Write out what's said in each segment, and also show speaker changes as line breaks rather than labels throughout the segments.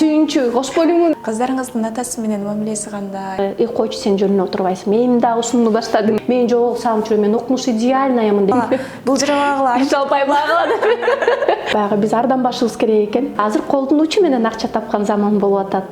сүйүнчү кош болуңун.
Кыздарыңыздын атасы менен мамилеси кандай?
Койчу, сен жөнүнө отурбайсың. Мен дагы ушуну баштадым. Мен жолуксам чүрү, мен окумуш идеальныймын деп.
Бул жырабагыла
Жалпай багылады. Баягы биз ардан башыбыз керек экен. Азыр колдун учу менен акча тапкан заман болуп атат.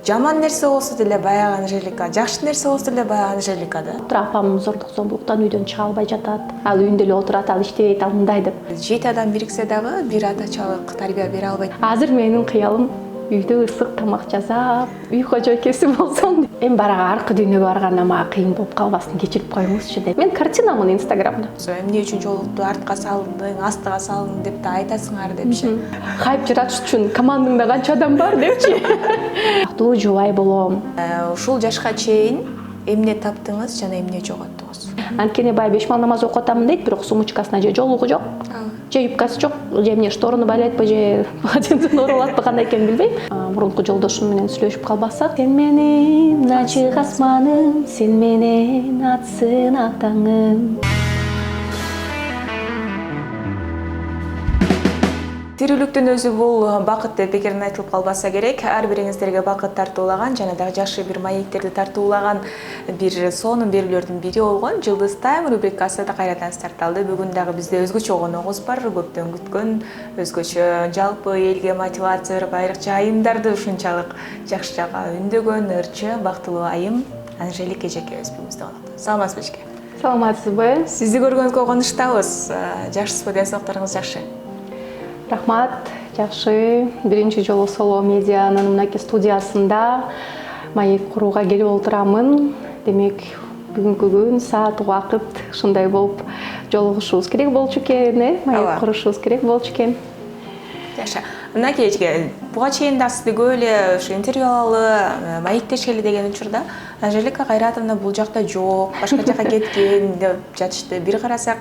Жаман нерсе болсо деле баягы Анжелика, жакшы нерсе болсо деле баягы Анжелика да.
Апам зордук зомбулуктан үйдөн чыга албай жатат. Ал үйүндө эле отурат, ал иштебейт, ал мындай деп.
7 адам бириксе дагы бир ата-чалык тарбия бере албайт.
Азыр менин кыялым үйдө ысык тамак жасап, үй кожойкеси болсом. Эми барага аркы дүйнөгө барганда мага кыйын болуп калбасын, кечирип коюңузчу деп. Мен картинамын Инстаграмда.
Эмне үчүн жолукту артка салдың, астыга салдың деп да айтасыңар депчи.
Хайп жаратыш үчүн командаңда канча адам бар депчи. Актуу жубай болом.
Ушул жашка чейин эмне таптыңыз жана эмне жоготтуңуз?
Анткени баягы 5 мал намаз окуп атамын дейт, бирок сумочкасына же жолугу жок, же юбкасы жок, же эмне шторону байлайтпы, же полотенцени оролотпу, кандай экенин билбейм. Мурунку жолдошум менен сүйлөшүп калбасак, сен менен ачык асманым, сен менен атсын ак таңым.
Тирүүлүктүн өзү бул бакыт деп бекерден айтылып калбаса керек. Ар бириңиздерге бакыт тартуулаган жана дагы жакшы бир маектерди тартуулаган бир сонун берүүлөрдүн бири болгон Жылдыз Тайм рубрикасы да кайрадан старт алды. Бүгүн дагы бизде өзгөчө коногубуз бар, көптөн күткөн, өзгөчө жалпы элге мотивация берип айрыкча айымдарды ушунчалык жакшы жакка үндөгөн ырчы бактылуу айым Анжелика эжекебиз бүгүнүздө конокто. Саламатсызбы эжеке?
Саламатсызбы?
Сизди көргөнгө кубанычтабыз. Жакшысызбы, ден соолуктарыңыз жакшы?
Рахмат, жакшы. Биринчи жолу Соло медианын мынакей студиясында маек курууга келип отурамын. Демек, бүгүнкү күн, саат, убакыт ушундай болуп жолугушубуз керек болчу экен, маек курушубуз керек болчу экен.
Жакшы. Мынакей эжеке, буга чейин да сизди көп эле ушу интервью алалы, маектешели деген учурда Анжелика Кайратовна бул жакта жок, башка жакка кеткен деп жатышты. Бир карасак,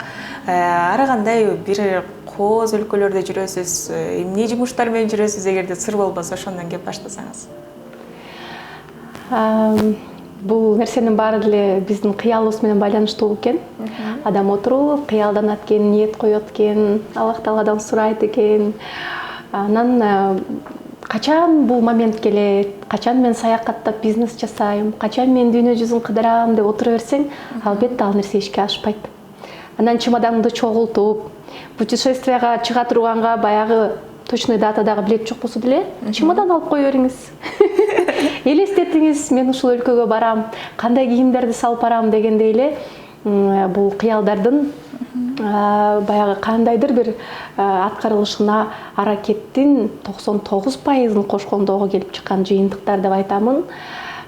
ар кандай бир кооз өлкөлөрдө жүрөсүз, эмне жумуштар менен жүрөсүз, эгерде сыр болбосо ошондон кеп баштасаңыз.
Бул нерсенин баары деле биздин кыялыбыз менен байланыштуу экен. Адам отуруп, кыялданат экен, ниет коет экен, Аллах Тааладан сурайт экен. Анан качан бул момент келет, качан мен саякаттап бизнес жасайм, качан мен дүйнө жүзүн кыдырам деп отура берсең, албетте ал нерсе ишке ашпайт. Анан чемоданыңды чогултуп, путешествияга чыга турганга баягы точный дата дагы билет жок болсо деле, чемодан алып кое бериңиз. Элестетиңиз, мен ушул өлкөгө барам, кандай кийимдерди салып барам дегендей эле бул кыялдардын баягы кандайдыр бир аткарылышына аракеттин 99%-ын кошкондогу келип чыккан жыйынтыктар деп айтамын.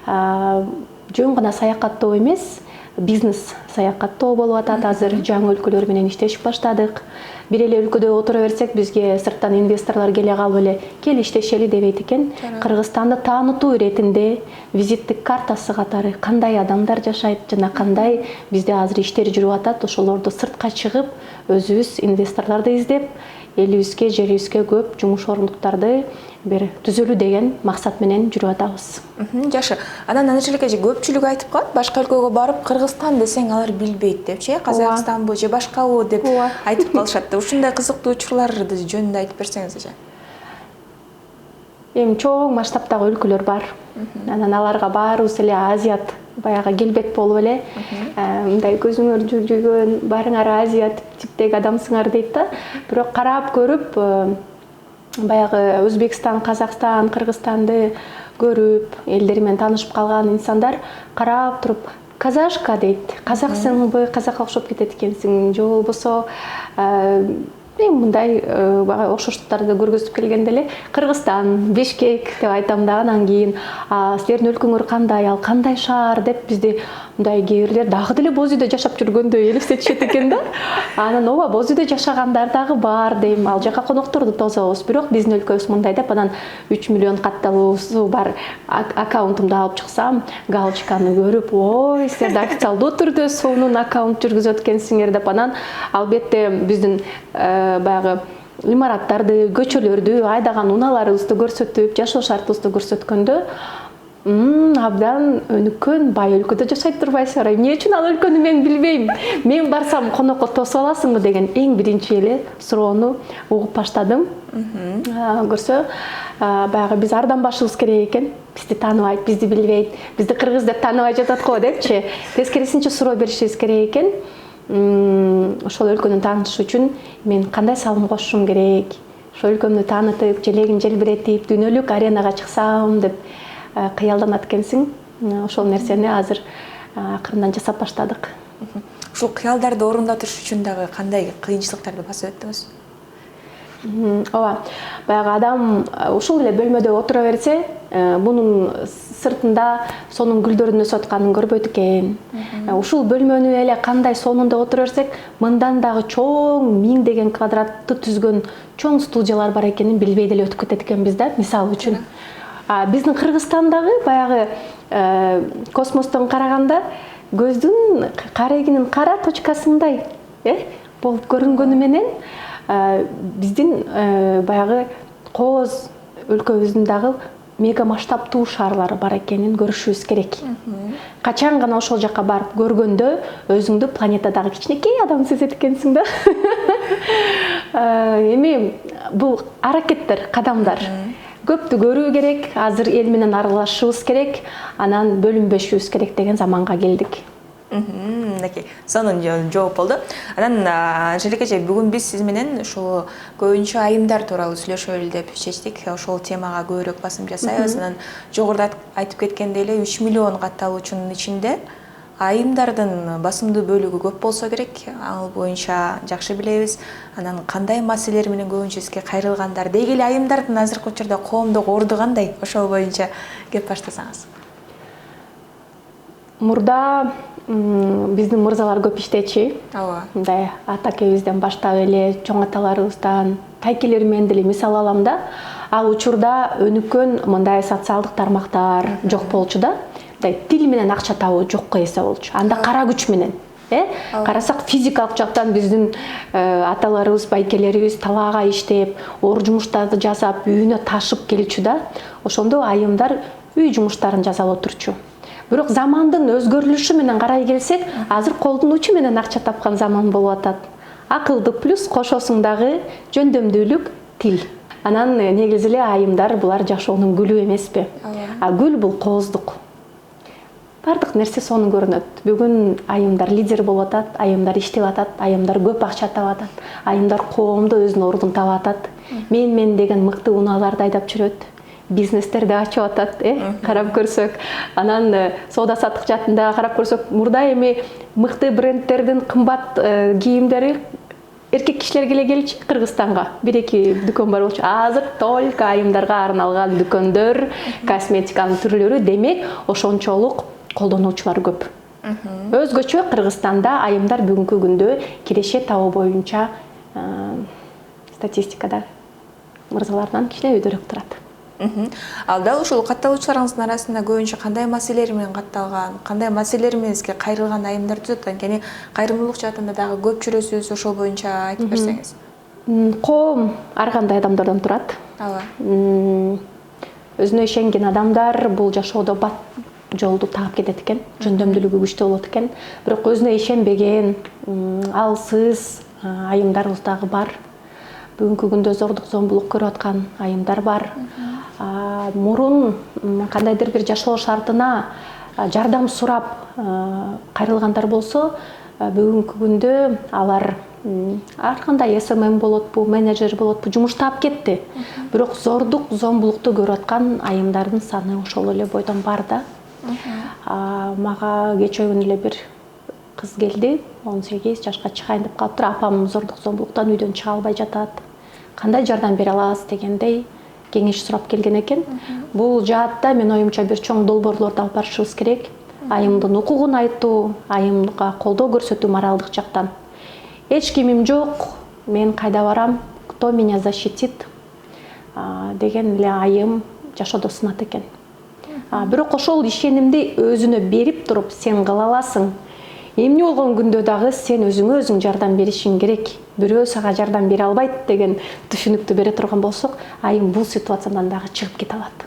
Жөн гана саякаттоо эмес, бизнес саякаттоо болуп атат. Азыр жаңы өлкөлөр менен иштешип баштадык. Бир эле өлкөдө отура берсек, бизге сырттан инвесторлор келе калып эле кел иштешели дебейт экен. Кыргызстанды таанытуу иретинде визиттик картасы катары кандай адамдар жашайт жана кандай бизде азыр иштер жүрүп атат, ошолорду сыртка чыгып, өзүбүз инвесторлорду издеп, элибизге, жерибизге көп жумуш орундуктарды бир түзөлүү деген максат менен жүрүп атабыз.
Жакшы. Анан Анжелика эже көпчүлүк айтып калат, башка өлкөгө барып, Кыргызстан десең алар билбейт депчи, Казакстанбы же башкабы деп айтып калышат. Ушундай кызыктуу учурларды жөнүндө айтып берсеңиз эже.
Эми чоң масштабтагы өлкөлөр бар. Анан аларга баарыбыз эле азиат баягы келбет болуп эле, мындай көзүңөр жүргөн, барыңар азиат типтеги адамсыңар дейт да. Бирок карап көрүп, баягы Өзбекстан, Казакстан, Кыргызстанды көрүп, элдери менен таанышып калган инсандар карап туруп, казашка дейт. Казаксыңбы, казакка окшоп кетет экенсиң, же болбосо мындай окшоштуктарды көргөзүп келгенде эле Кыргызстан, Бишкек деп айтам да, анан кийин силердин өлкөңөр кандай, ал кандай шаар деп бизди мындай кээ бирлер дагы деле боз үйдө жашап жүргөндөй элестетишет экен да. Анан ооба, боз үйдө жашагандар дагы бар дейм, ал жака конокторду тособуз. Бирок биздин өлкөбүз мындай деп, анан 3 миллион катталуусу бар аккаунтумду алып чыксам, галочканы көрүп, ой, силер официалдуу түрдө сонун аккаунт жүргүзөт экенсиңер деп, анан албетте биздин баягы имараттарды, көчөлөрдү, айдаган унааларыбызды көрсөтүп, жашоо шартыбызды көрсөткөндө Абдан өнүккөн бай өлкөдө жашайт турбайсыңар. Эмне үчүн ал өлкөнү мен билбейм. Мен барсам конокко тосуп аласыңбы деген эң биринчи эле суроону угуп баштадым. Көрсө, баягы биз арданбашыбыз керек экен. Бизди тааныбайт, бизди билбейт, бизди кыргыз деп тааныбай жатат го депчи. Тескерисинче суроо беришибиз керек экен. Ошол өлкөнү таанытыш үчүн мен кандай салым кошушум керек? Ошол өлкөмдү таанытып, желегин желбиретип, дүйнөлүк аренага чыксам деп кыялданат экенсиң. Ошол нерсени азыр акырындан жасап баштадык.
Ушул кыялдарды орундатыш үчүн дагы кандай кыйынчылыктарды басып өттүңүз?
Ооба, баягы адам ушул эле бөлмөдө отура берсе, бунун сыртында сонун гүлдөрдүн өсүп атканын көрбөйт экен. Ушул бөлмөнү эле кандай сонунда отура берсек, мындан дагы чоң 1000 квадратты түзгөн чоң студиялар бар экенин билбей деле өтүп кетет экенбиз да, мисал үчүн. Биздин Кыргызстандагы баягы космостон караганда көздүн карегинин кара точкасындай болуп көрүнгөнү менен биздин баягы кооз өлкөбүздүн дагы мега масштабтуу шаарлары бар экенин көрүшүбүз керек. Качан гана ошол жака барып көргөндө өзүңдү планетадагы кичинекей адам сезет экенсиң да. Эми бул аракеттер, кадамдар. Көптү көрүү керек, азыр эл менен аралашышыбыз керек, анан бөлүнбөшүбүз керек деген заманга келдик.
Сонун жооп болду. Анан Желекеже, бүгүн биз сиз менен ушул көбүнчө айымдар тууралуу сүйлөшөлү деп чечтик. Ошол темага көбүрөөк басым жасайбыз. Анан жогоруда айтып кеткендей эле 3 миллион катталуучунун ичинде айымдардын басымдуу бөлүгү көп болсо керек. Ал боюнча жакшы билебиз. Анан кандай маселелер менен көбүнчө кайрылгандар, деги эле айымдардын азыркы учурда коомдогу орду кандай? Ошол боюнча кеп баштасаңыз.
Мурда биздин мырзалар көп иштечи.
Ооба.
Мындай атакебизден баштап эле чоң аталарыбыздан, тайкелер менен деле мисал алам да. Ал учурда өнүккөн мындай социалдык тармактар жок болчу да. Тил менен акча табуу жокко эсе болчу. Анда кара күч менен. Карасак физикалык жактан биздин аталарыбыз, байкелерибиз талаага иштеп, оор жумуштарды жасап, үйүнө ташып келчү да. Ошондо айымдар үй жумуштарын жасап отурчу. Бирок замандын өзгөрүлүшү менен карай келсек, азыр колдун учу менен акча тапкан заман болуп атат. Акылды плюс кошосуң дагы жөндөмдүүлүк тил. Анан негизи эле айымдар булар жашоонун гүлү эмеспи? Гүл бул кооздук. Бардык нерсе сонун көрүнөт. Бүгүн айымдар лидер болуп атат, айымдар иштеп атат, айымдар көп акча таап атат, айымдар коомдо өзүнүн ордун таап атат. Мен деген мыкты унааларды айдап жүрөт. Бизнестерди ачып атат, карап көрсөк. Анан соода саттык жаатында карап көрсөк, мурда эми мыкты брендтердин кымбат кийимдери эркек кишилерге эле келчү Кыргызстанга. 1-2 дүкөн бар болчу. Азыр только айымдарга арналган дүкөндөр, косметиканын түрлөрү, демек ошончолук колдонуучулар көп. Өзгөчө Кыргызстанда айымдар бүгүнкү күндө киреше табуу боюнча статистикада мырзалардан кичине өйдөрөөк турат.
Ал дал ушул катталуучуларыңыздын арасында көбүнчө кандай маселелер менен катталган, кандай маселелер менен сизге кайрылган айымдар түзөт? Анткени кайрымдуулук жаатында дагы көп жүрөсүз, ошол боюнча айтып берсеңиз.
Коом ар кандай адамдардан турат. Өзүнө ишенген адамдар бул жашоодо бат жолду таап кетет экен, жөндөмдүүлүгү күчтүү болот экен. Бирок өзүнө ишенбеген, алсыз айымдарыбыз дагы бар. Бүгүнкү күндө зордук зомбулук көрүп аткан айымдар бар. Мурун кандайдыр бир жашоо шартына жардам сурап кайрылгандар болсо, бүгүнкү күндө алар ар кандай СММ болотпу, менеджер болотпу, жумуш таап кетти. Бирок зордук зомбулукту көрүп аткан айымдардын саны ошол эле бойдон бар да. Мага кечээ күнү эле бир кыз келди, 18 жашка чыгайын деп калыптыр. Апам зордук зомбулуктан үйдөн чыга албай жатат. Кандай жардам бере аласыз дегендей кеңеш сурап келген экен. Бул жаатта мен оюмча бир чоң долбоорлорду алып барышыбыз керек. Айымдын укугун айтуу, айымга колдоо көрсөтүү моралдык жактан. Эч кимим жок, мен кайда барам, кто меня защитит деген эле айым жашоодо сынат экен. Бирок ошол ишенимди өзүнө берип туруп, сен кыла аласың. Эмне болгон күндө дагы сен өзүңө өзүң жардам беришиң керек. Бирөө сага жардам бере албайт деген түшүнүктү бере турган болсок, айым бул ситуациядан дагы чыгып кете алат.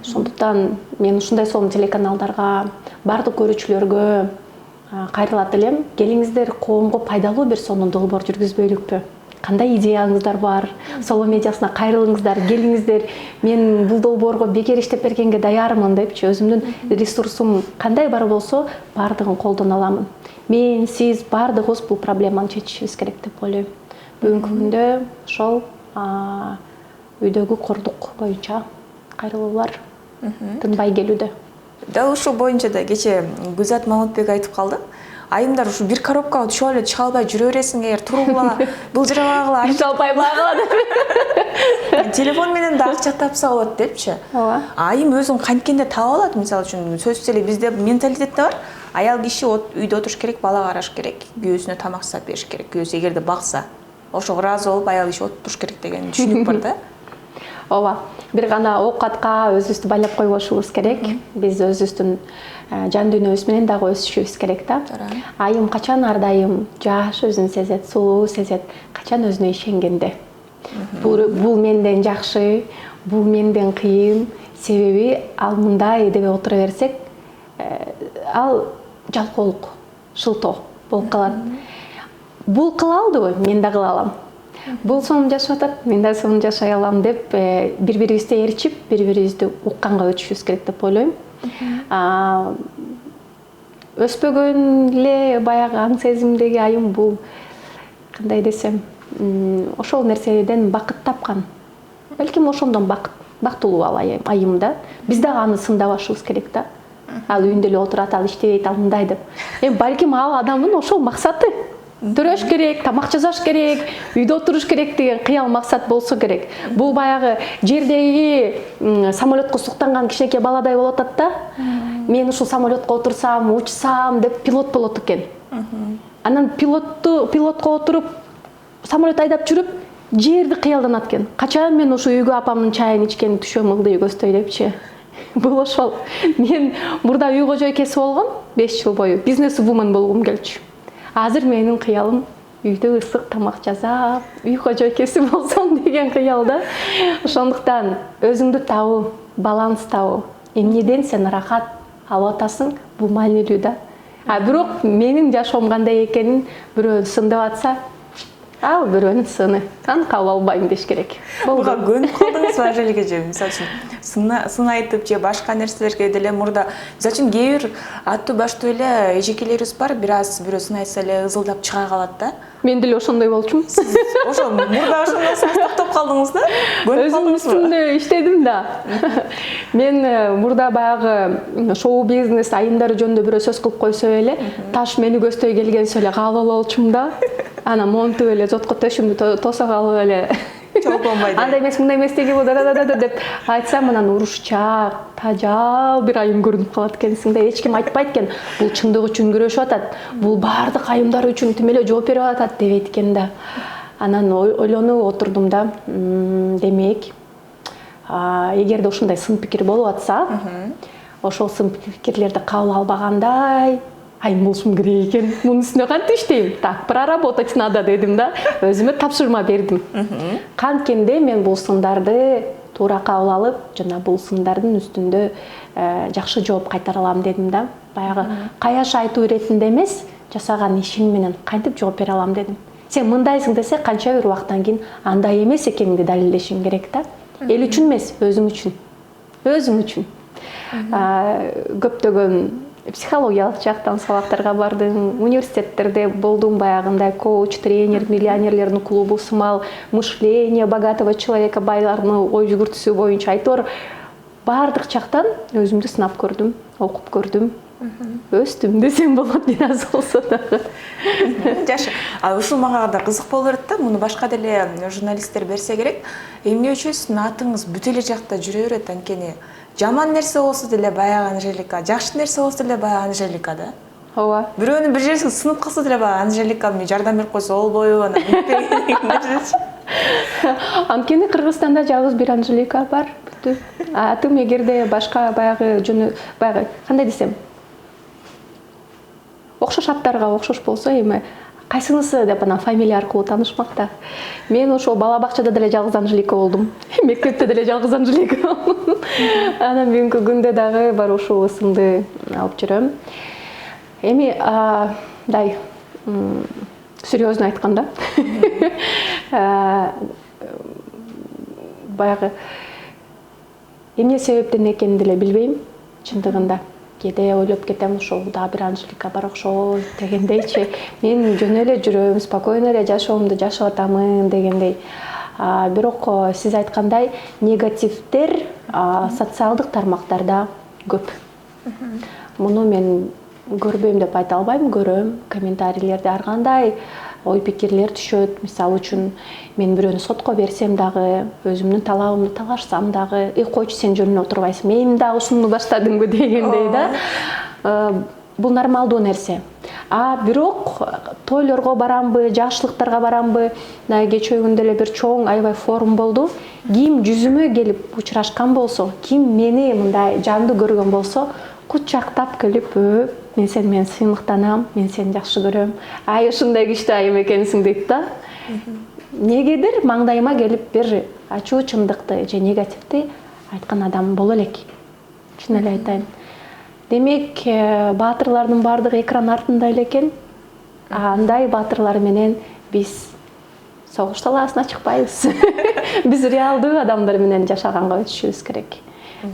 Ошондуктан мен ушундай сонун телеканалдарга, бардык көрүүчүлөргө кайрылат элем. Келиңиздер, коомго пайдалуу бир сонун долбоор жүргүзбөйлүкпү? Кандай идеяңыздар бар? Соло медиасына кайрылыңыздар, келиңиздер. Мен бул долбоорго бекер иштеп бергенге даярмын депчи, өзүмдүн ресурсум кандай бар болсо, бардыгын колдоно аламын. Мен, сиз бардыгыбыз бул проблеманы чечишибиз керек деп ойлойм. Бүгүнкү күндө ошол үйдөгү кордук боюнча кайрылуулар тынбай келүүдө.
Дал ушул боюнча да кече Гүзат Мамытбек айтып калды. Айымдар ушу бир коробкага түшүп эле чыга албай жүрө бересиңер, туругула, былжырабагыла,
Жалпай багыла деп.
телефон менен да акча тапса болот депчи.
Ооба.
Айым өзүн канткенде таап алат. Мисалы үчүн сөзсүз эле бизде менталитетте бар. Аял киши үйдө отуруш керек, бала караш керек, күйөөсүнө тамак жасап бериш керек. Күйөөсү эгерде бакса, ошого ыраазы болуп аял киши отуруш керек деген түшүнүк бар да.
Ооба. Бир гана оокатка өзүбүздү байлап койбошубуз керек. Биз өзүбүздүн жан дүйнөбүз менен дагы өсүшүбүз керек да. Айым качан ар дайым жаш өзүн сезет, сулуу сезет, качан өзүнө ишенгенде. Бул менден жакшы, бул менден кыйын. Себеби ал мындай деп отура берсек, ал жалкоолук, шылтоо болуп калат. Бул кыла алдыбы? Мен да кыла алам. Бул сонун жашап атат, мен да сонун жашай алам деп бири-бирибизди ээрчип, бири-бирибизди укканга өтүшүбүз керек деп ойлойм. Өспөгөн эле баягы аң сезимдеги айым бул кандай десем, ошол нерседен бакыт тапкан. Балким ошондон бактылуу ал айым да. Биз дагы аны сындабашыбыз керек да. Ал үйүндө эле отурат, ал иштебейт, ал мындай деп. Балким ал адамдын ошол максаты. Төрөш керек, тамак жасаш керек, үйдө отуруш керек деген кыял максат болсо керек. Бул баягы жердеги самолетко суктанган кичинекей баладай болуп атат да. Мен ушул самолетко отурсам, учсам деп пилот болот экен. Анан пилотко отуруп, самолет айдап жүрүп, жерди кыялданат экен. Качан мен ушу үйгө апамдын чайын ичкен түшөм ылдый көздөй депчи. Бул ошол. Мен мурда үй кожой кесип болгом 5 жыл бою. Бизнес-вумен болгум келчү. Азыр менин кыялым үйдө ысык тамак жасап, үй кожойкеси болсом деген кыял да. Ошондуктан өзүңдү табуу, баланс табуу. Эмнеден сен рахат алып атасың, бул маанилүү да. Бирок менин жашоом кандай экенин бирөө сындап атса, ал бирөөнүн сыны. Аны кабыл албайм деш керек.
Буга көнүп калдыңызбы Анжелика же? Мисалы үчүн сын айтып же башка нерселерге деле мурда, мисалы үчүн кээ бир аттуу баштуу эле эжекелерибиз бар, бир аз бирөө сын айтса эле ызылдап чыга калат да.
Мен деле ошондой болчумун.
Ошо мурда ошондой токтоп калдыңыз да?
Өзүм үстүмдө иштедим да. Мен мурда баягы шоу бизнес айымдары жөнүндө бирөө сөз кылып койсо эле, таш мени көздөй келгенсе эле кабыл алып болчумун да. Анан монтуп эле жотко төшүмдү тосо калып эле.
Чолпонбайды.
Андай эмес, мындай эмес деги бу деп айтсам, анан урушчак, тажал бир айым көрүнүп калат экенсиң да. Эч ким айтпайт экен. Бул чындык үчүн күрөшүп атат. Бул бардык айымдар үчүн тим эле жооп берип атат дебейт экен да. Анан ойлонуп отурдум да. Демек, эгерде ушундай сын пикир болуп атса, ошол сын пикирлерди кабыл албагандай айым болушум керек экен. Мунун үстүнө кантип иштейм? Так, проработать надо дедим да. Өзүмө тапшырма бердим. Канткенде мен бул сындарды туура кабыл алып, жана бул сындардын үстүндө жакшы жооп кайтара алам дедим да. Баягы каяш айтуу иретинде эмес, жасаган ишиң менен кантип жооп бере алам дедим. Сен мындайсың десе, канча бир убакыттан кийин андай эмес экениңди далилдешиң керек да. Эл үчүн эмес, өзүң үчүн. Өзүң үчүн. Көптөгөн психологиялык жактан сабактарга бардым, университеттерде болдум, баягындай коуч, тренер, миллионерлердин клубу сымал, мышление богатого человека, байлардын ой жүгүртүүсү боюнча айтор бардык жактан өзүмдү сынап көрдүм, окуп көрдүм. Өстүм десем болот, бир аз болсо дагы.
Жакшы. Ушул мага да кызык болуп берет да, муну башка деле журналисттер берсе керек. Эмне үчүн сиздин атыңыз бүт эле жакта жүрө берет, анткени жаман нерсе болсо деле баягы Анжелика, жакшы нерсе болсо деле баягы Анжелика да.
Ооба.
Бирөөнүн бир жериң сынып калса деле баягы Анжелика мне жардам берип койсо болбойбу, анан
Анткени Кыргызстанда жалгыз бир Анжелика бар. Атым эгерде башка баягы жөнү, баягы кандай десем, окшош аттарга окшош болсо, эми кайсынысы деп анан фамилия аркылуу таанышмак да. Мен ошо бала бакчада деле жалгыз Анжелика болдум. Мектепте деле жалгыз Анжелика болдум. Анан бүгүнкү күндө дагы бар ушул ысымды алып жүрөм. Эми мындай серьезно айтканда баягы эмне себептен экенин деле билбейм чындыгында. Кээде ойлоп кетем, ошол дагы бир Анжелика бар окшойт дегендейчи. Мен жөн эле жүрөм, спокойно эле жашоомду жашап атамын дегендей. Бирок сиз айткандай негативдер социалдык тармактарда көп. Муну мен көрбөйм деп айта албайм, көрөм. Комментарийлерде ар кандай ой пикирлер түшөт. Мисалы үчүн мен бирөөнү сотко берсем дагы, өзүмдүн талабымды талашсам дагы, койчу сен жөнүнө отурбайсың, мен дагы ушуну баштадыңбы дегендей да. Бул нормалдуу нерсе. Бирок тойлорго барамбы, жашылыктарга барамбы, кечээ күндө эле бир чоң аябай форум болду. Ким жүзүмө келип учурашкан болсо, ким мени мындай жандуу көргөн болсо, кучактап келип, мен сени менен сыймыктанам, мен сени жакшы көрөм. Ушундай күчтүү айым экенсиң дейт да. Негедир маңдайыма келип бир ачуу чындыкты же негативди айткан адам боло элек. Чын эле айтайын. Демек, баатырлардын баардыгы экран артында эле экен. Андай баатырлар менен биз согуш талаасына чыкпайбыз. Биз реалдуу адамдар менен жашаганга өтүшүбүз керек.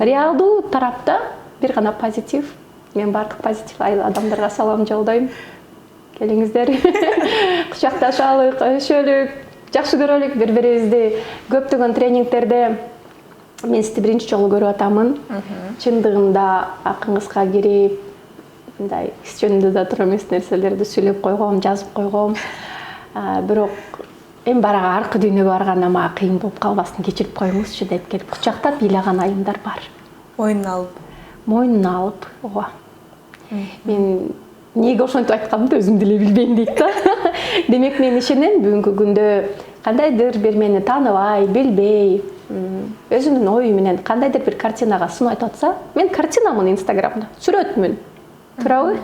Реалдуу тарапта бир гана позитив. Мен бардык позитив адамдарга салам жолдойм. Келиңиздер. Кучакташалык, өшөлүк, жакшы көрөлүк бири-бирибизди. Көптөгөн тренингтерде мен сизди биринчи жолу көрүп атамын. Чындыгында акыңызга кирип, мындай иш жөнүндө да туура эмес нерселерди сүйлөп койгом, жазып койгом. Бирок эми барага аркы дүйнөгө барганда мага кыйын болуп калбасын, кечирип коюңузчу деп келип кучактап ыйлаган айымдар бар. Мойнуна алып, ооба. Мен неге ошентип айтканымды өзүм деле билбейм дейт да. Демек мен ишенем, бүгүнкү күндө кандайдыр бир мени тааныбай, билбей, өзүнүн ою менен кандайдыр бир картинага сынайтып атса, мен картинамын Инстаграмда, сүрөтмүн. Туурабы?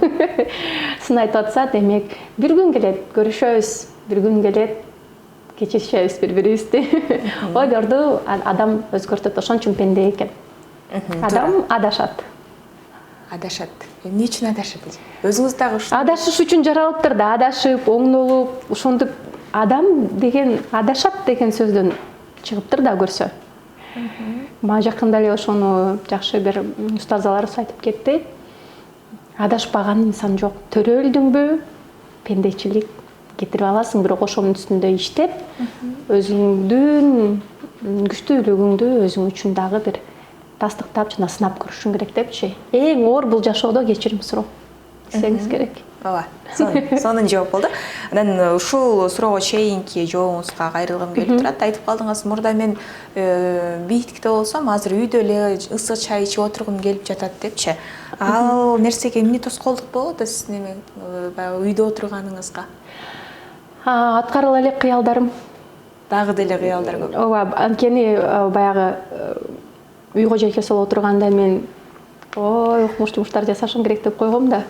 Сынайтып атса, демек бир күн келет, көрүшөбүз, бир күн келет, кечиришебиз бири-бирибизди. Ойлорду адам өзгөртөт, ошон үчүн пенде экен. Адам адашат.
Эмне үчүн адашат? Өзүңүз дагы
адашыш үчүн жаралыптыр да, адашып, оңнолуп, ошондуп адам деген адашат деген сөздөн чыгыптыр да көрсө. Мага жакында эле ошону жакшы бир устазаларыбыз айтып кетти. Адашпаган инсан жок. Төрөлдүңбү? Пендечилик кетирип аласың, бирок ошонун үстүндө иштеп, өзүңдүн күчтүүлүгүңдү өзүң үчүн дагы бир тастыктап жана сынап көрүшүң керек депчи. Эң оор бул жашоодо кечирим суроо десеңиз керек.
Ооба, сонун жооп болду. Анан ушул суроого чейинки жообуңузга кайрылгым келип турат. Айтып калдыңыз, мурда мен бийиктикте болсом, азыр үйдө эле ысык чай ичип отургум келип жатат депчи. Ал нерсеге эмне тоскоолдук болот сиз неме баягы үйдө отурганыңызга?
Аткарыла элек кыялдарым.
Дагы деле кыялдар көп.
Ооба, анткени баягы үй кожойкесі болуп отурганда мен укмуш жумуштар жасашым керек деп койгом да.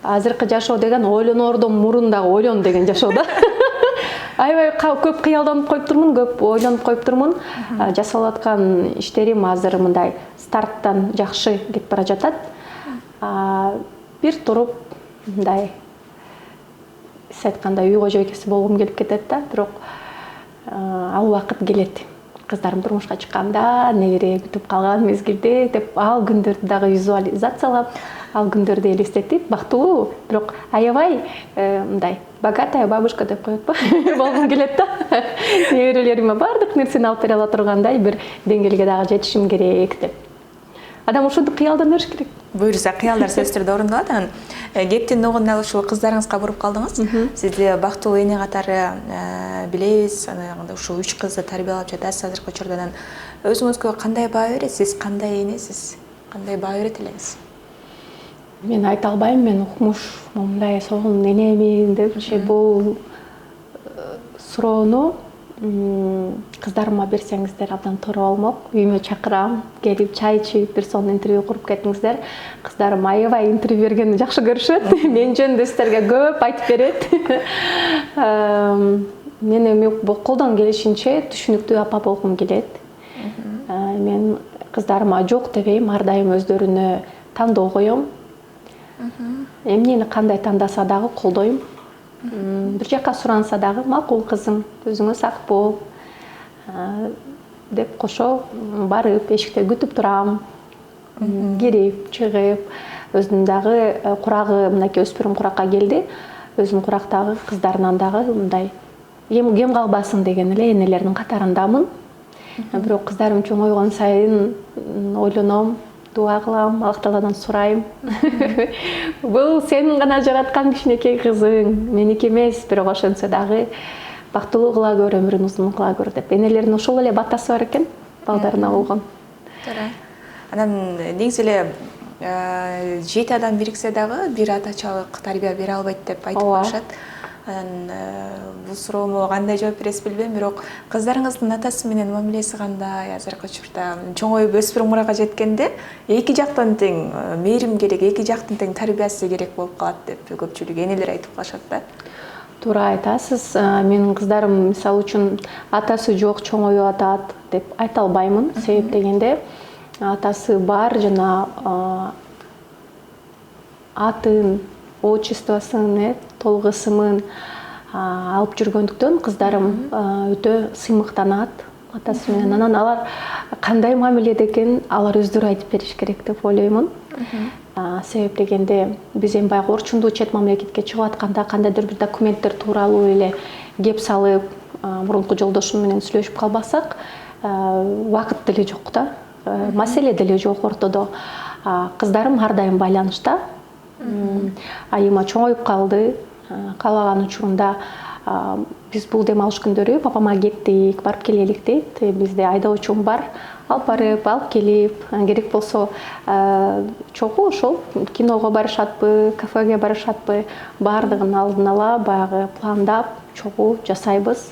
Азыркы жашоо деген ойлонордон мурун дагы ойлон деген жашоо да. Аябай көп кыялданып коюп турмун, көп ойлонуп коюп турмун. Жасалып аткан иштерим азыр мындай старттан жакшы кетип бара жатат. Бир туруп мындай сиз айткандай үй кожойкесі болгум келип кетет да, бирок ал убакыт келет. Кыздарым турмушка чыкканда, небере күтүп калган мезгилде деп ал күндөрдү дагы визуализациялап, ал күндөрдү элестетип, бактылуу, бирок аябай мындай богатая бабушка деп коет болгум келет да. Неберелериме бардык нерсени алып бере ала тургандай бир деңгээлге дагы жетишим керек деп. Адам ошондук кыялдан бериш керек.
Буюрса, кыялдар сөзсүз түрдө орундалат. Анан кептин ногунда ушул кыздарыңызга буруп калдыңыз. Сизди бактылуу эне катары билебиз. Анан ушул 3 кызды тарбиялап жатасыз азыркы учурда. Анан өзүңүзгө кандай баа бересиз? Кандай энесиз? Кандай баа берет элеңиз?
Мен айта албайм, мен укмуш мындай сонун энемин депчи. Бул суроону кыздарыма берсеңиздер абдан туура болмок. Үйүмө чакырам, келип чай ичип, бир сонун интервью куруп кетиңиздер. Кыздарым аябай интервью бергенди жакшы көрүшөт. Мен жөнүндө силерге көп айтып берет. Мен эми колдон келишинче түшүнүктүү апа болгум келет. Мен кыздарыма жок дебейм, ар дайым өздөрүнө тандоо коем. Эмнени кандай тандаса дагы колдойм. Бир жака суранса дагы макул кызым, өзүңө сак бол деп кошо барып эшикте күтүп турам. Кирип, чыгып, өзүнүн дагы курагы, мынакей өспүрүм куракка келди. Өзүнүн курактагы кыздарынан дагы мындай кем калбасын деген эле энелердин катарындамын. Бирок кыздарым чоңойгон сайын ойлоном, дуа кылам, Аллах Тааладан сурайм. Бул сенин гана жараткан кичинекей кызың, меники эмес, бирок ошентсе дагы бактылуу кыла көр, өмүрүн узун кыла көр деп. Энелердин ошол эле батасы бар экен, балдарына болгон.
Туура. Анан негизи эле 7 адам бириксе дагы бир атачалык тарбия бере албайт деп айтып коюшат. Анан бул суроомо кандай жооп бересиз билбейм, бирок кыздарыңыздын атасы менен мамилеси кандай азыркы учурда? Чоңоюп өспүрүм мурага жеткенде эки жактан тең мээрим керек, эки жактын тең тарбиясы керек болуп калат деп көпчүлүк энелер айтып калышат да.
Туура айтасыз. Менин кыздарым мисалы үчүн атасы жок, чоңоюп атат деп айта албаймын. Себеп дегенде атасы бар, жана атын, отчествосын, толук ысымын алып жүргөндүктөн кыздарым өтө сыймыктанат атасы менен. Анан алар кандай мамиледе экен алар өздөрү айтып бериш керек деп ойлоймун. Себеп дегенде биз эми баягы орчундуу чет мамлекетке чыгып атканда кандайдыр бир документтер тууралуу эле кеп салып, мурунку жолдошум менен сүйлөшүп калбасак, убакыт деле жок да, маселе деле жок ортодо. Кыздарым ар дайым байланышта. Айыма чоңоюп калды. Каалаган учурунда биз бул дем алыш күндөрү папама кеттик, барып келелик дейт. Бизде айдоочум бар. Алып барып, алып келип, керек болсо чогуу ошол киного барышатпы, кафеге барышатпы, баардыгын алдын ала баягы пландап, чогуу жасайбыз.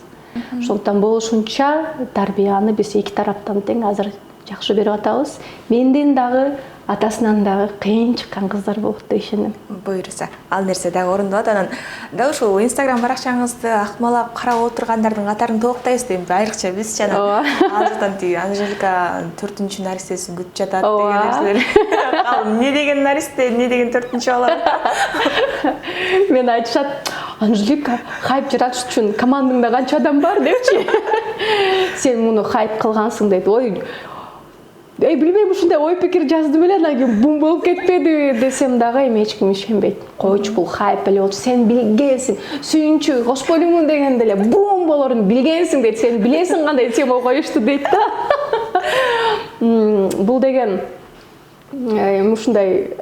Ошондуктан болушунча тарбияны биз эки тараптан тең азыр жакшы берип атабыз. Менден дагы атасынан дагы кыйын чыккан кыздар болот деп ишенем.
Буюрса, ал нерсе дагы орундалат. Анан дагы ушул Instagram баракчаңызды акмалап карап отургандардын катарын толуктайбыз дейм. Айрыкча биз жана азыртан тиги Анжелика 4-чү наристесин күтүп жатат деген нерселер. Ал эмне деген наристе, эмне деген 4-чү бала?
Мен айтышат, Анжелика хайп жаратыш үчүн командаңда канча адам бар депчи. Сен муну хайп кылгансың дейт. Ой, билбейм, ушундай ой пикир жазды беле, анан кийин бум болуп кетпеди десем дагы эми эч ким ишенбейт. Койчу, бул хайп эле болчу. Сен билгенсиң, сүйүнчү, кошполуңун дегенде эле бум болорун билгенсиң дейт. Сен билесиң кандай тема коюшту дейт да. Бул деген ушундай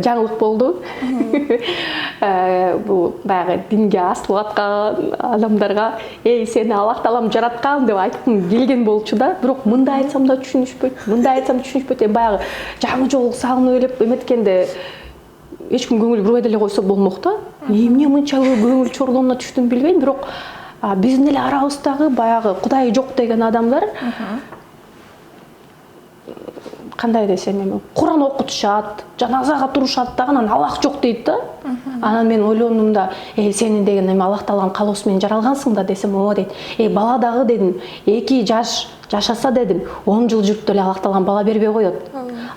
жаңылык болду. Бул баягы динге асылып аткан адамдарга сени Аллах Таалам жараткан деп айткым келген болчу да. Бирок мындай айтсам да түшүнүшпөйт, мындай айтсам түшүнүшпөйт. Баягы жаңы жолу салынып элеп эметкенде эч ким көңүл бурбай деле койсо болмок да. Эмне мынча көңүл чорлоону түштүм билбейм, бирок биздин эле арабыздагы баягы Кудай жок деген адамдар кандай десем эми Куран окутушат, жаназага турушат дагы, анан Аллах жок дейт да. Анан мен ойлондум да, сени деген эми Аллах Тааланын каалоосу менен жаралгансың да десем, ооба дейт. Бала дагы дедим, 2 жаш жашаса дедим, 10 жыл жүрүп деле Аллах Таалам бала бербей коет.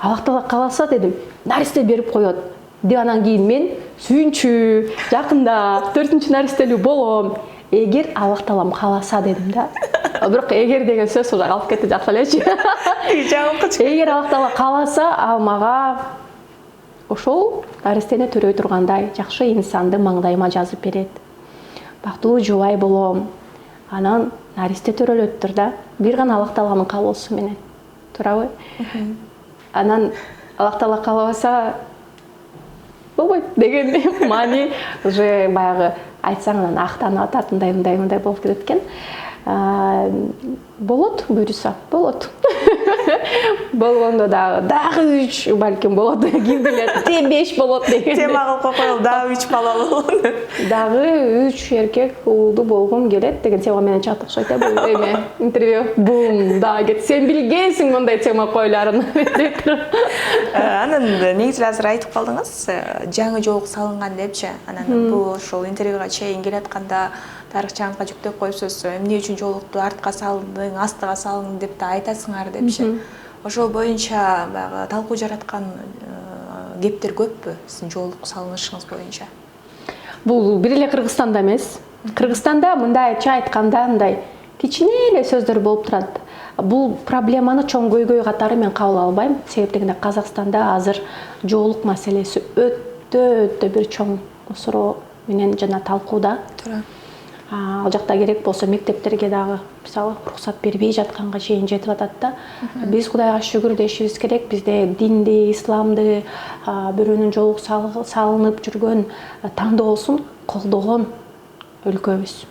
Аллах Таала кааласа дедим, наристе берип коет. Деп анан кийин мен сүйүнчү, жакында 4-чү наристелүү болом. Эгер Аллах Таалам кааласа дедим да. Бирок эгер деген сөз уже алып кетти жакшы элечи. Эгер Аллах Таала кааласа, ал мага ошол наристени төрөй тургандай жакшы инсанды маңдайыма жазып берет. Бактылуу жубай болом. Анан наристе төрөлөттүр да. Бир гана Аллах Тааланын каалоосу менен. Туурабы? Анан Аллах Таала каалабаса болбойт деген мани уже баягы айтсаң анан актанып атат, мындай болуп кетет экен. Болот, буюрса болот. болгондо дагы 3 балким болот, ким билет, 5 болот деген.
Тема кылып коелу, дагы 3 балалуу.
Дагы 3 эркек уулду болгум келет деген тема менен чыгат окшойт бул эме интервью. Бум, дагы кет. Сен билгенсиң мындай тема койларын.
Анан негизи азыр айтып калдыңыз, жаңы жолук салынган депчи. Анан бул ошол интервьюга чейин келатканда тарыхчаңызга жүктөп коюпсуз, эмне үчүн жолукту артка салдың, астыга салдың деп да айтасыңар депчи. Ошол боюнча баягы талкуу жараткан кептер көппү сиздин жолук салынышыңыз боюнча?
Бул бир эле Кыргызстанда эмес. Кыргызстанда мындайча айтканда мындай кичине эле сөздөр болуп турат. Бул проблеманы чоң көйгөй катары мен кабыл албайм. Себеп дегенде Казакстанда азыр жолук маселеси өтө бир чоң суроо менен жана талкууда.
Туура.
Ал жакта керек болсо мектептерге дагы мисалы уруксат бербей жатканга чейин жетип атат да. Биз Кудайга шүгүр дешибиз керек. Бизде динди, исламды, бирөөнүн жолук салынып жүргөн тандоосун колдогон өлкөбүз.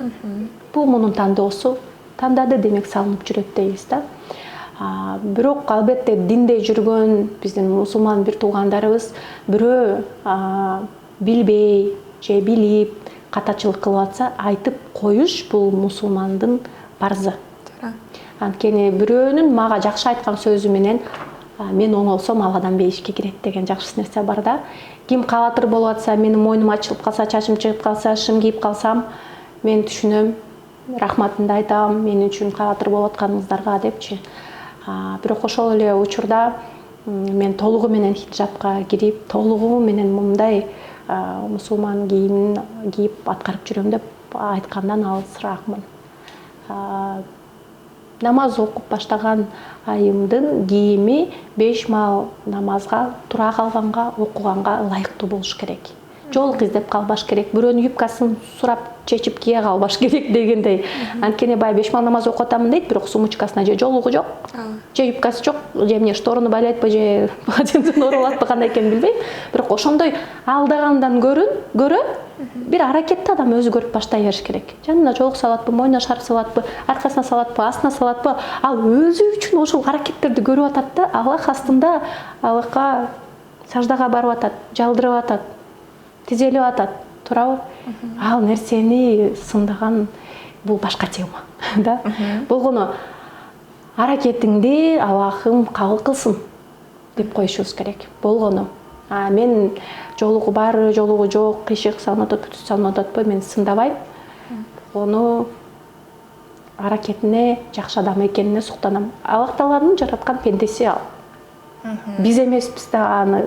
Бул мунун тандоосу, тандады демек салынып жүрөт дейбиз да. Бирок албетте динде жүргөн биздин мусулман бир туугандарыбыз бирөө билбей же билип катачылык кылып атса, айтып коюш бул мусулмандын парзы. Анткени бирөөнүн мага жакшы айткан сөзү менен мен оңолсом ал адам бейишке кирет деген жакшы нерсе бар да. Ким калатыр болуп атса, менин мойнум ачылып калса, чачым чыгып калса, шым кийип калсам, мен түшүнөм, рахматымды айтам, мен үчүн калатыр болуп атканыңыздарга депчи. Бирок ошол эле учурда мен толугу менен хиджабка кирип, толугу менен мындай мусулман кийимин кийип аткарып жүрөм деп айткандан алысыраакмын. Намаз окуп баштаган айымдын кийими 5 маал намазга, тура калганга, окуганга ылайыктуу болуш керек. Жолук издеп калбаш керек. Бирөөнүн юбкасын сурап чечип кие калбаш керек дегендей. Анткени бай 5 маал намаз окуп атамын дейт, бирок сумочкасына же жолугу жок, же юбкасы жок, же эмне шторону байлайтпы, же полотенцени оролотпу, кандай экенин билбейм. Бирок ошондой алдагандан көрө бир аракетти адам өзү көрүп баштай бериш керек. Жанына жолук салатпы, мойнуна шарф салатпы, аркасына салатпы, астына салатпы, ал өзү үчүн ошол аракеттерди көрүп атат да, Аллах астында Аллахка саждага барып атат, жалдырып атат, тизелип атат, туурабы? Ал нерсени сындаган бул башка тема да. Болгону аракетиңди Аллахым кабыл кылсын деп коюшубуз керек. Болгону мен жолугу бар, жолугу жок, кыйшык салынып атат, салынып атпы, мен сындабайм. Ону аракетине, жакшы адам экенине суктанам. Аллах Тааланын жараткан пендеси ал. Биз эмеспиз да аны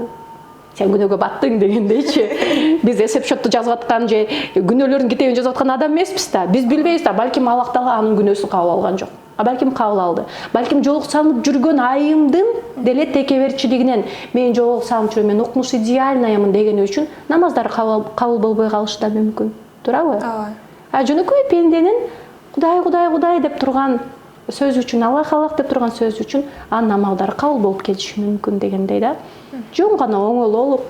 сен күнөөгө баттың дегендейчи. Биз эсеп счетту жазып аткан же күнөөлөрдүн китебин жазып аткан адам эмеспиз да. Биз билбейбиз да, балким Аллах Таала анын күнөөсүн кабыл алган жок. Балким кабыл алды. Балким жолук салынып жүргөн айымдын деле текеберчилигинен мен жолук салынып жүрөм, мен окумуш идеальныймын дегени үчүн намаздары кабыл болбой калышы да мүмкүн. Туурабы? Жөнөкөй пенденин Кудай деп турган сөз үчүн, Аллах деп турган сөз үчүн анын амалдары кабыл болуп кетиши мүмкүн дегендей да. Жөн гана оңололук.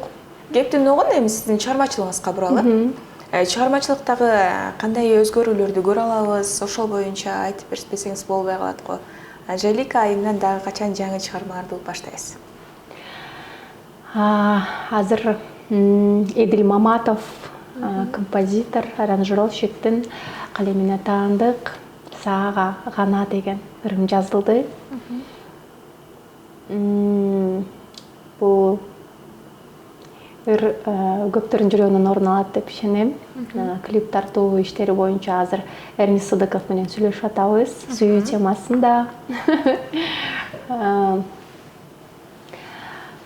Кептин огон эми сиздин чыгармачылыгыңызга буралы. Чыгармачылыктагы кандай өзгөрүүлөрдү көрө алабыз? Ошол боюнча айтып берсеңиз болбой калат го. Анжелика айымдан дагы качан жаңы чыгармаларды баштайсыз?
Азыр Эдил Маматов, композитор, аранжировщиктин калемине таандык Сага гана деген ырым жазылды. Бул көптөрдүн жүрөгүнөн орун алат деп ишенем. Клип тартуу иштери боюнча азыр Эрни Сыдыков менен сүйлөшүп атабыз. Сүйүү темасында.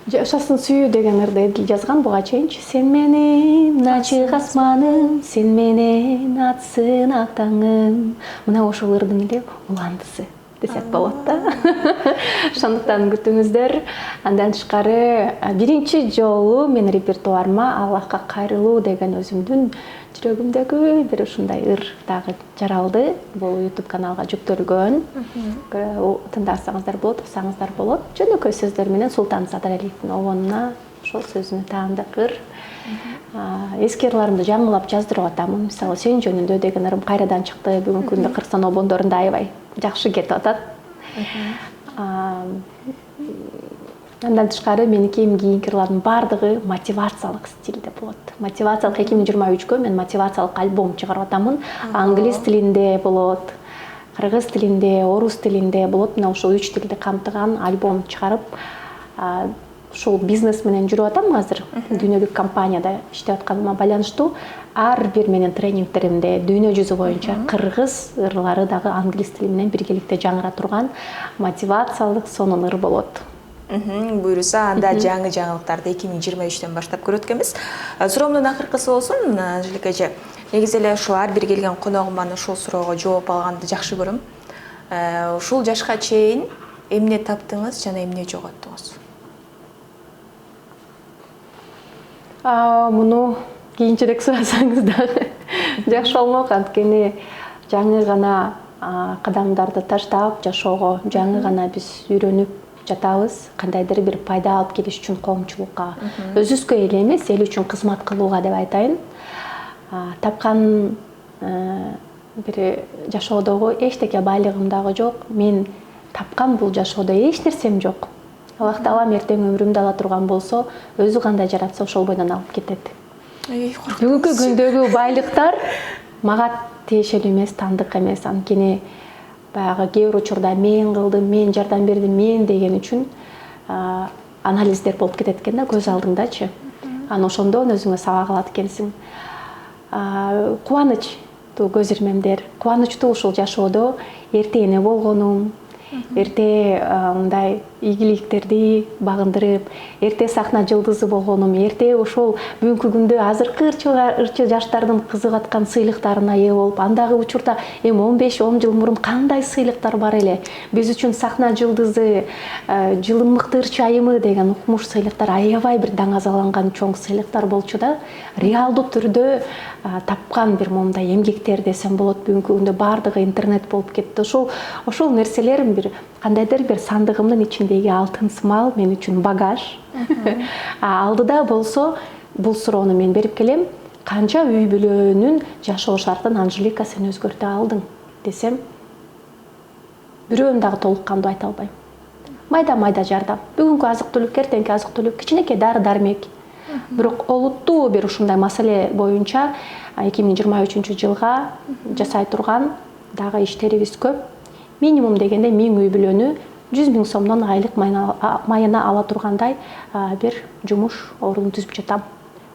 Жашасын сүйүү деген ырды Эдил жазган буга чейинчи. Сен менен ачык асманым, сен менен атсын ак таңым. Мына ошол ырдын эле уландысы десек болот да. Ошондуктан күтүңүздөр. Андан тышкары биринчи жолу мен репертуарыма Аллахка кайрылуу деген өзүмдүн жүрөгүмдөгү бир ушундай ыр дагы жаралды. Бул YouTube каналга жүктөлгөн. Тыңдасаңыздар болот, уксаңыздар болот. Жөнөкөй сөздөр менен Султан Садыралиевдин обонуна ошол сөзүнө таандык ыр. Эски ырларымды жаңылап жаздырып атамын. Мисалы Сен жөнүндө деген ырым кайрадан чыкты. Бүгүнкү күндө Кыргызстан обондорунда аябай жакшы кетип атат. Андан тышкары менин кийим-кийинкилердин баардыгы мотивациялык стилде болот. Мотивациялык 2023-кө мен мотивациялык альбом чыгарып атамын. Англис тилинде болот, кыргыз тилинде, орус тилинде болот. Мына ошол 3 тилди камтыган альбом чыгарып, ушул бизнес менен жүрүп атам азыр. Дүйнөлүк компанияда иштеп атканыма байланыштуу ар бир менин тренингтеримде дүйнө жүзү боюнча кыргыз ырлары дагы англис тили менен биргеликте жаңыра турган мотивациялык сонун ыр болот.
Буюрса, анда жаңы жаңылыктарды 2023-төн баштап көрөт экенбиз. Суроомдун акыркысы болсун, Анжелика эже. Негизи эле ушул ар бир келген коногуман ушул суроого жооп алганды жакшы көрөм. Ушул жашка чейин эмне таптыңыз жана эмне жоготтуңуз?
Муну кийинчерээк сурасаңыз дагы жакшы болмок, анткени жаңы гана кадамдарды таштап жашоого жаңы гана биз үйрөнүп жатабыз. Кандайдыр бир пайда алып келиш үчүн коомчулукка, өзүбүзгө эле эмес, эл үчүн кызмат кылууга деп айтайын. Тапкан бир жашоодогу эчтеке байлыгым дагы жок. Мен тапкан бул жашоодо эч нерсем жок. Аллах Таала эртең өмүрүмдү ала турган болсо, өзү кандай жаратса ошол бойдон алып кетет. Бүгүнкү күндөгү байлыктар мага тиешелүү эмес, тандык эмес. Анткени баягы кээ бир учурда мен кылдым, мен жардам бердим, мен деген үчүн анализдер болуп кетет экен да көз алдыңдачы. Анан ошондон өзүңө сабак алат экенсиң. Кубанычтуу көз ирмемдер, кубанычтуу ушул жашоодо эрте эне болгонум, эрте мындай ийгиликтерди багындырып, эрте сахна жылдызы болгонум, эрте ошол бүгүнкү күндө азыркы ырчы жаштардын кызыгып аткан сыйлыктарына ээ болуп, андагы учурда эми 15-10 жыл мурун кандай сыйлыктар бар эле. Биз үчүн сахна жылдызы, жылдын мыкты ырчы айымы деген укмуш сыйлыктар аябай бир даңазаланган чоң сыйлыктар болчу да. Реалдуу түрдө тапкан бир момундай эмгектер десем болот. Бүгүнкү күндө баардыгы интернет болуп кетти. Ошол нерселер бир кандайдыр бир сандыгымдын ичиндеги алтын сымал мен үчүн багаж. Алдыда болсо бул суроону мен берип келем. Канча үй бүлөнүн жашоо шартын Анжелика сен өзгөртө алдың десем, бирөөнү дагы толук кандуу айта албайм. Майда жардам. Бүгүнкү азык-түлүк, эртеңки азык-түлүк, кичинекей дары-дармек. Бирок олуттуу бир ушундай маселе боюнча 2023-жылга жасай турган дагы иштерибиз көп. Минимум дегенде 1000 үй бүлөнү 100 000 сомдон айлык майына ала тургандай бир жумуш орун түзүп жатам.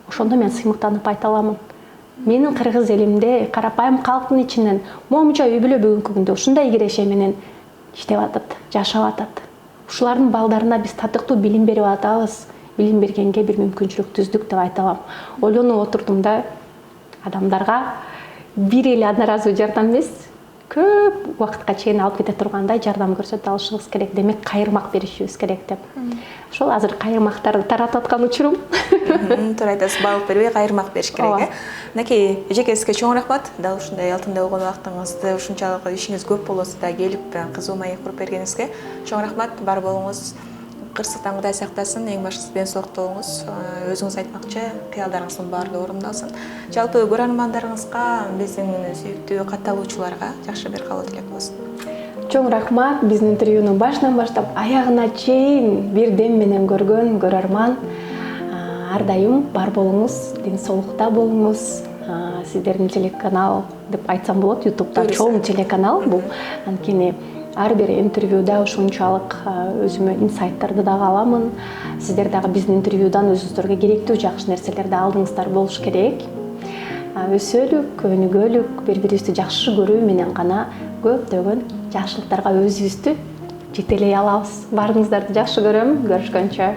Ошондо мен сыймыктанып айта аламын. Менин кыргыз элимде карапайым калктын ичинен момунча үй бүлө бүгүнкү күндө ушундай киреше менен иштеп атат, жашап атат. Ушулардын балдарына биз татыктуу билим берип атабыз. Билим бергенге бир мүмкүнчүлүк түздүк деп айта алам. Ойлонуп отурдум да, адамдарга бир эле одноразовый жардам эмес, көп убакытка чейин алып кете тургандай жардам көрсөтө алышыбыз керек. Демек кайырмак беришибиз керек деп. Ошол азыр кайырмактарды таратып аткан учурум.
Туура айтасыз, баалык бербей кайырмак бериш керек. Мынакей эжеке, сизге чоң рахмат. Дал ушундай алтындай болгон убактыңызды, ушунчалык ишиңиз көп болосо да келип кызуу маек куруп бергениңизге чоң рахмат. Бар болуңуз. Кырсыктан Кудай сактасын, эң башкысы ден соолукту болуңуз. Өзүңүз айтмакчы, кыялдарыңыздын баардыгы орундалсын. Жалпы көрөрмандарыңызга, биздин сүйүктүү катталуучуларга жакшы бир каалоо тилек болсун.
Чоң рахмат. Биздин интервьюну башынан баштап аягына чейин бир дем менен көргөн көрөрман, ар дайым бар болуңуз, ден соолукта болуңуз. Сиздердин телеканал деп айтсам болот, YouTube'да чоң телеканал бул. Анткени ар бир интервьюда ушунчалык өзүмө инсайттарды дагы аламын. Сиздер дагы биздин интервьюдан өзүңүздөргө керектүү жакшы нерселерди алдыңыздар болуш керек. Өсөлүк, өнүгөлүк, бири-бирибизди жакшы көрүү менен гана көптөгөн жакшылыктарга өзүбүздү жетелей алабыз. Баарыңыздарды жакшы көрөм. Көрүшкөнчө.